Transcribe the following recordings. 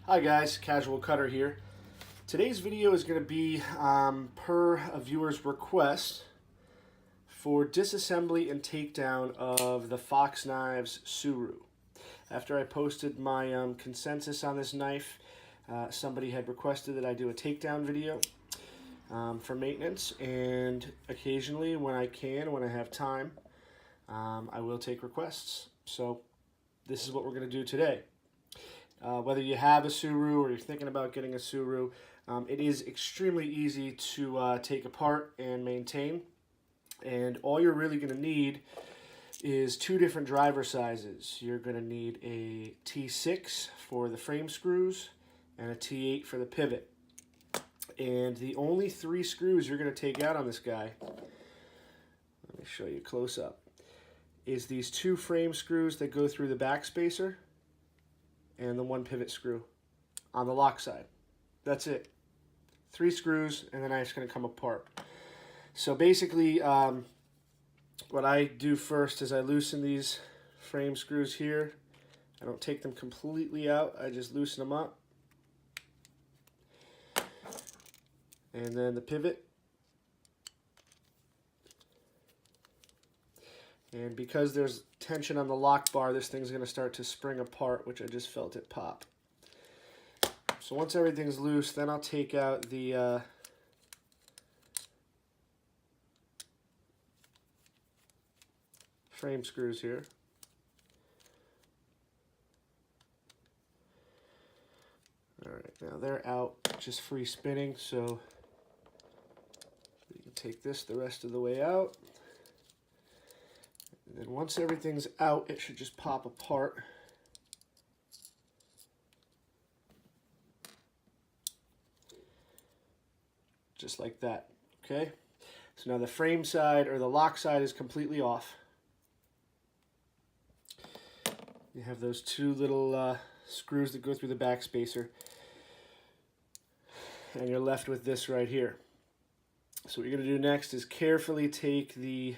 Hi guys, Casual Cutter here. Today's video is going to be per a viewer's request for disassembly and takedown of the Fox Knives Suru. After I posted my consensus on this knife, somebody had requested that I do a takedown video for maintenance, and occasionally when I can, when I have time, I will take requests. So this is what we're going to do today. Whether you have a Suru or you're thinking about getting a Suru, it is extremely easy to take apart and maintain. And all you're really going to need is two different driver sizes. You're going to need a T6 for the frame screws and a T8 for the pivot. And the only three screws you're going to take out on this guy, let me show you close up, is these two frame screws that go through the back spacer and the one pivot screw on the lock side. That's it. Three screws, and the knife's going to come apart. So basically, what I do first is I loosen these frame screws here. I don't take them completely out. I just loosen them up. And then the pivot. And because there's tension on the lock bar, this thing's going to start to spring apart, which I just felt it pop. So once everything's loose, then I'll take out the frame screws here. Alright, now they're out, just free spinning, so you can take this the rest of the way out. And then once everything's out, it should just pop apart. Just like that, okay? So now the frame side, or the lock side, is completely off. You have those two little screws that go through the back spacer. And you're left with this right here. So what you're going to do next is carefully take the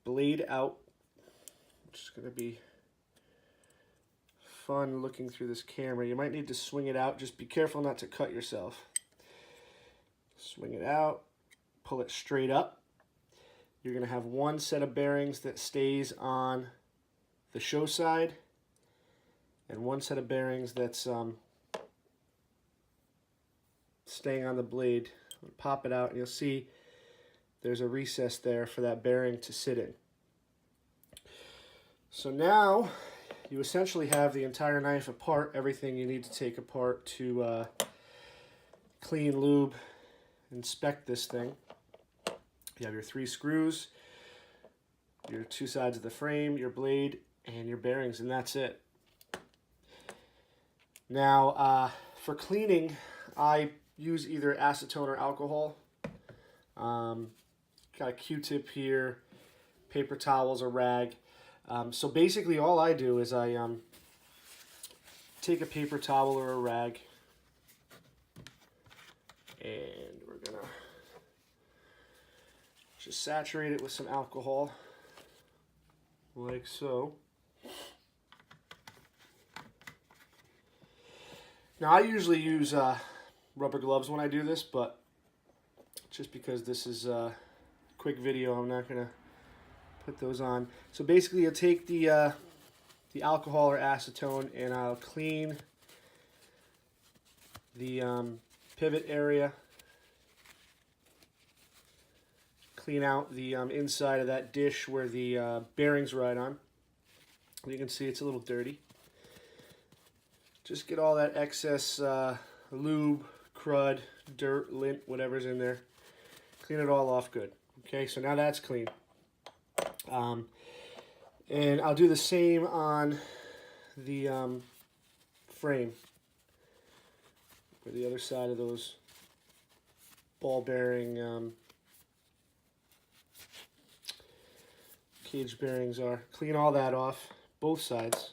blade out, which is going to be fun looking through this camera. You might need to swing it out. Just be careful not to cut yourself. Swing it out, pull it straight up. You're going to have one set of bearings that stays on the show side, and one set of bearings that's staying on the blade. Pop it out and you'll see there's a recess there for that bearing to sit in. So now you essentially have the entire knife apart, everything you need to take apart to clean, lube, inspect this thing. You have your three screws, your two sides of the frame, your blade, and your bearings, and that's it. Now, for cleaning, I use either acetone or alcohol. Got a Q-tip here, paper towels, a rag. So basically all I do is I take a paper towel or a rag, and we're going to just saturate it with some alcohol, like so. Now I usually use rubber gloves when I do this, but just because this is a quick video, I'm not going to put those on. So basically you'll take the alcohol or acetone, and I'll clean the pivot area, clean out the inside of that dish where the bearings ride on. You can see it's a little dirty. Just get all that excess lube, crud, dirt, lint, whatever's in there. Clean it all off good. Okay, so now that's clean. And I'll do the same on the frame, where the other side of those ball bearing cage bearings are. Clean all that off, both sides.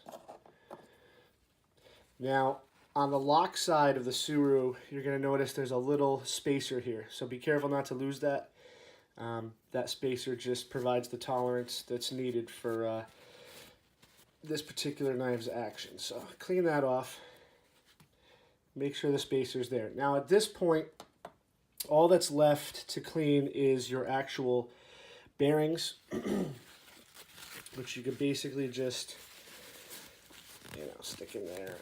Now, on the lock side of the Suru, you're going to notice there's a little spacer here, so be careful not to lose that. That spacer just provides the tolerance that's needed for this particular knife's action. So clean that off. Make sure the spacer's there. Now at this point, all that's left to clean is your actual bearings, which you could basically just, stick in there,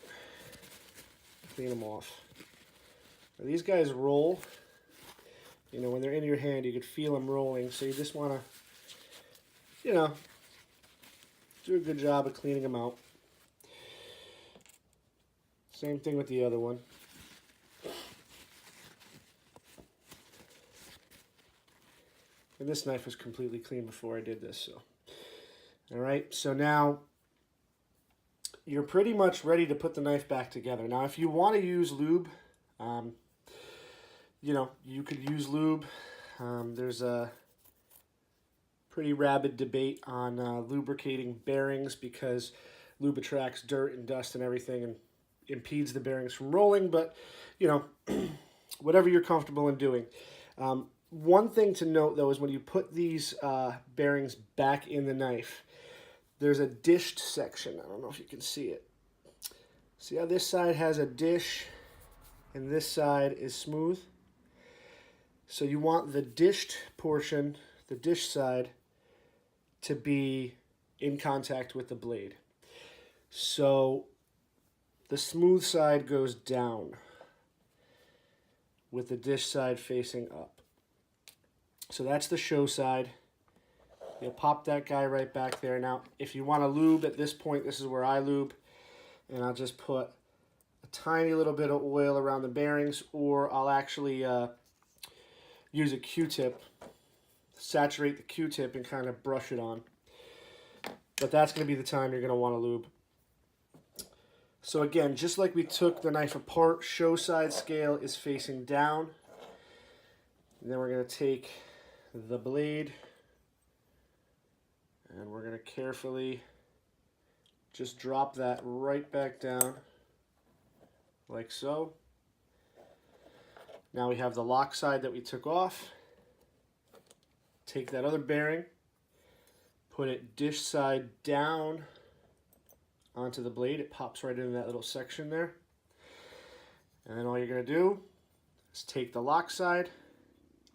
clean them off. Now, these guys roll. When they're in your hand, you could feel them rolling, so you just want to, do a good job of cleaning them out. Same thing with the other one. And this knife was completely clean before I did this, so. All right, so now you're pretty much ready to put the knife back together. Now, if you want to use lube, you could use lube. There's a pretty rabid debate on lubricating bearings because lube attracts dirt and dust and everything and impedes the bearings from rolling, but, whatever you're comfortable in doing. One thing to note, though, is when you put these bearings back in the knife, there's a dished section. I don't know if you can see it. See how this side has a dish and this side is smooth? So you want the dished portion, the dish side, to be in contact with the blade. So the smooth side goes down with the dish side facing up. So that's the show side. You'll pop that guy right back there. Now, if you want to lube at this point, this is where I lube. And I'll just put a tiny little bit of oil around the bearings, or I'll actually use a Q-tip, saturate the Q-tip and kind of brush it on. But that's going to be the time you're going to want to lube. So again, just like we took the knife apart, show side scale is facing down. And then we're going to take the blade and we're going to carefully just drop that right back down like so. Now we have the lock side that we took off. Take that other bearing, put it dish side down onto the blade. It pops right into that little section there. And then all you're going to do is take the lock side.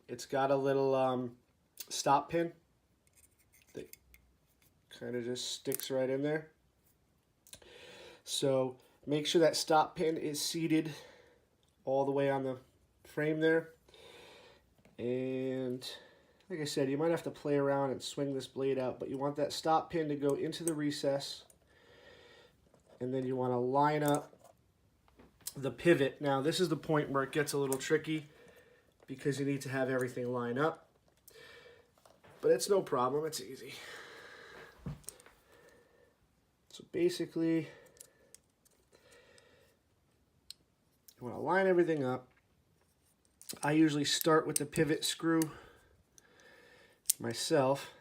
It's got a little stop pin that kind of just sticks right in there. So make sure that stop pin is seated all the way on the frame there. And like I said, you might have to play around and swing this blade out, but you want that stop pin to go into the recess. And then you want to line up the pivot. Now this is the point where it gets a little tricky because you need to have everything line up. But it's no problem, it's easy. So basically, you want to line everything up. I usually start with the pivot screw myself.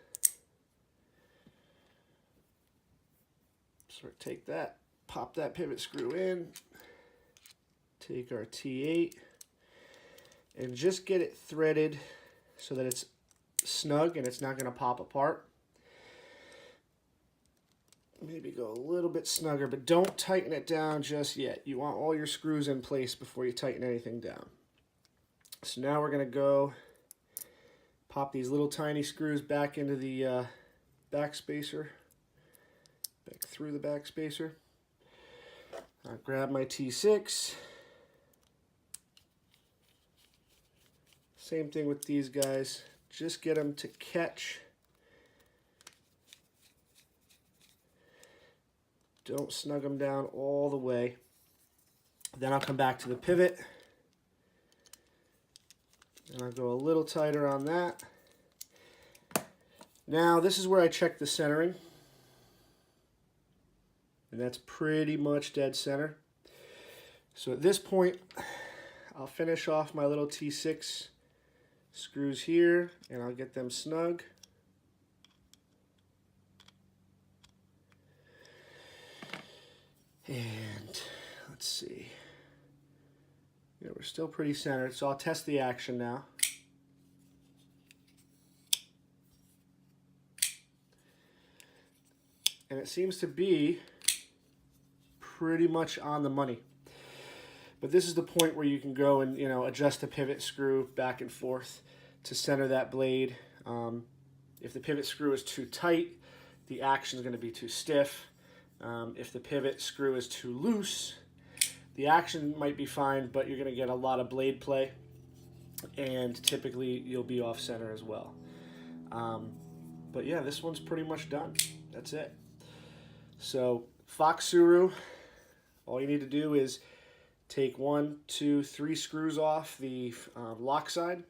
So take that, pop that pivot screw in, take our T8, and just get it threaded so that it's snug and it's not going to pop apart. Maybe go a little bit snugger, but don't tighten it down just yet. You want all your screws in place before you tighten anything down. So now we're going to go pop these little tiny screws back into the back spacer, back through the back spacer. I'll grab my T6. Same thing with these guys. Just get them to catch. Don't snug them down all the way. Then I'll come back to the pivot. And I'll go a little tighter on that. Now this is where I check the centering. And that's pretty much dead center. So at this point, I'll finish off my little T6 screws here, and I'll get them snug. And let's see. Yeah, we're still pretty centered, so I'll test the action now. And it seems to be pretty much on the money. But this is the point where you can go and, you know, adjust the pivot screw back and forth to center that blade. If the pivot screw is too tight, the action is going to be too stiff. If the pivot screw is too loose, the action might be fine, but you're going to get a lot of blade play, and typically you'll be off center as well. But yeah, this one's pretty much done. That's it. So Fox Suru, all you need to do is take 1, 2, 3 screws off the lock side.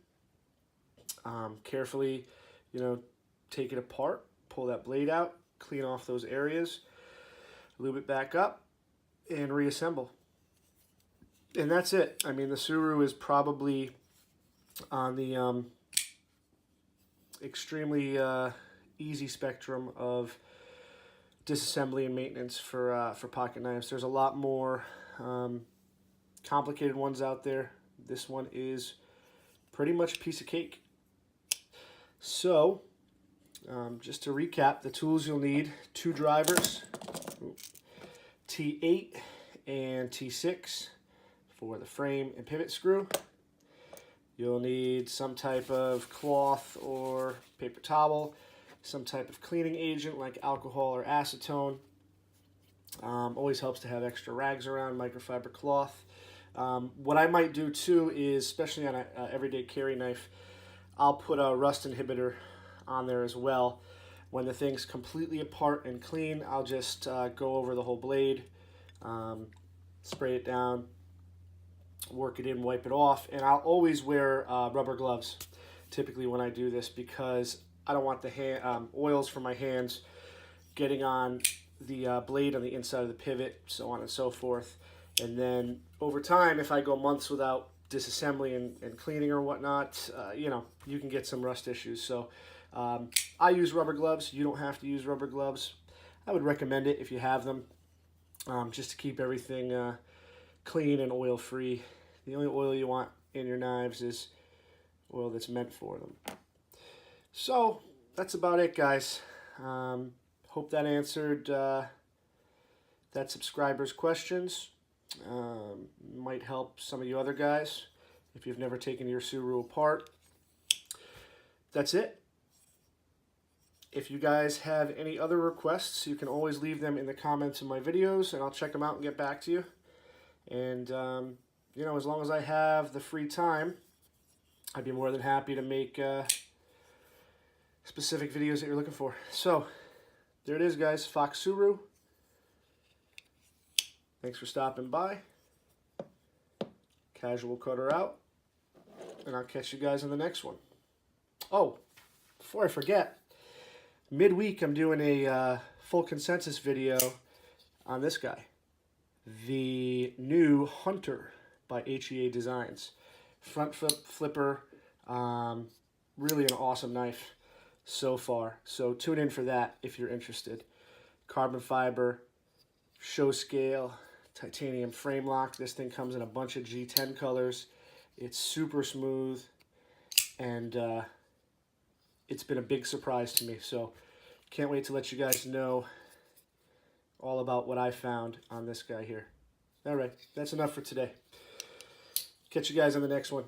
Carefully, you know, take it apart, pull that blade out, clean off those areas, lube it back up, and reassemble. And that's it. I mean, the Suru is probably on the extremely easy spectrum of disassembly and maintenance for pocket knives. There's a lot more complicated ones out there. This one is pretty much a piece of cake. So, just to recap, the tools you'll need: 2 drivers, T8 and T6 for the frame and pivot screw. You'll need some type of cloth or paper towel, some type of cleaning agent like alcohol or acetone. Always helps to have extra rags around, microfiber cloth. What I might do too is, especially on an everyday carry knife, I'll put a rust inhibitor on there as well. When the thing's completely apart and clean, I'll just go over the whole blade, spray it down, work it in, wipe it off, and I'll always wear rubber gloves typically when I do this, because I don't want the oils from my hands getting on the blade on the inside of the pivot, so on and so forth. And then over time, if I go months without disassembly and cleaning or whatnot, you know, you can get some rust issues. So I use rubber gloves. You don't have to use rubber gloves. I would recommend it if you have them, just to keep everything clean and oil free. The only oil you want in your knives is oil that's meant for them. So that's about it, guys. Hope that answered that subscriber's questions. Might help some of you other guys if you've never taken your Suru apart. That's it. If you guys have any other requests, you can always leave them in the comments of my videos, and I'll check them out and get back to you. And you know, as long as I have the free time, I'd be more than happy to make specific videos that you're looking for. So there it is, guys. Fox Suru. Thanks for stopping by. Casual cutter out. And I'll catch you guys in the next one. Oh, before I forget, midweek I'm doing a full consensus video on this guy. The new Hunter by HEA Designs. Front flipper. Really an awesome knife so far. So tune in for that if you're interested. Carbon fiber, show scale, titanium frame lock. This thing comes in a bunch of G10 colors. It's super smooth, and it's been a big surprise to me. So can't wait to let you guys know all about what I found on this guy here. All right, that's enough for today. Catch you guys on the next one.